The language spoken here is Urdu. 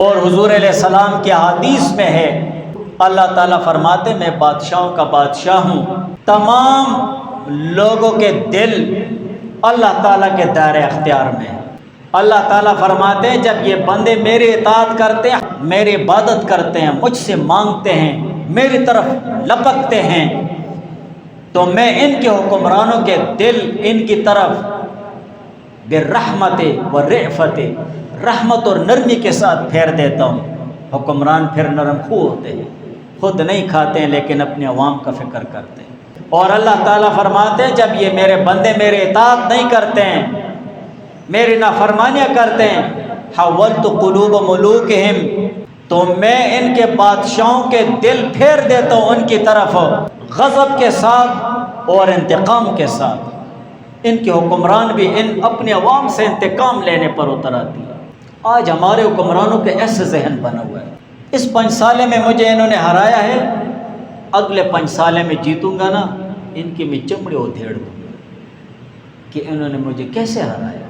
اور حضور علیہ السلام کی حدیث میں ہے، اللہ تعالیٰ فرماتے میں بادشاہوں کا بادشاہ ہوں، تمام لوگوں کے دل اللہ تعالیٰ کے دائرۂ اختیار میں ہے۔ اللہ تعالیٰ فرماتے ہیں جب یہ بندے میری اطاعت کرتے ہیں، میری عبادت کرتے ہیں، مجھ سے مانگتے ہیں، میری طرف لپکتے ہیں، تو میں ان کے حکمرانوں کے دل ان کی طرف برحمت و رأفت، رحمت اور نرمی کے ساتھ پھیر دیتا ہوں۔ حکمران پھر نرم خو ہوتے ہیں، خود نہیں کھاتے ہیں لیکن اپنے عوام کا فکر کرتے ہیں۔ اور اللہ تعالیٰ فرماتے ہیں جب یہ میرے بندے میرے اطاعت نہیں کرتے ہیں، میری نافرمانیاں کرتے ہیں، حولت قلوب ملوکہم، تو میں ان کے بادشاہوں کے دل پھیر دیتا ہوں ان کی طرف غضب کے ساتھ اور انتقام کے ساتھ۔ ان کے حکمران بھی ان اپنے عوام سے انتقام لینے پر اتر آتی ہے۔ آج ہمارے حکمرانوں کے ایسے ذہن بنا ہوا ہے، اس 5 سالے میں مجھے انہوں نے ہرایا ہے، اگلے 5 سالے میں جیتوں گا نا، ان کی میں چمڑی ادھیڑ دوں گا کہ انہوں نے مجھے کیسے ہرایا۔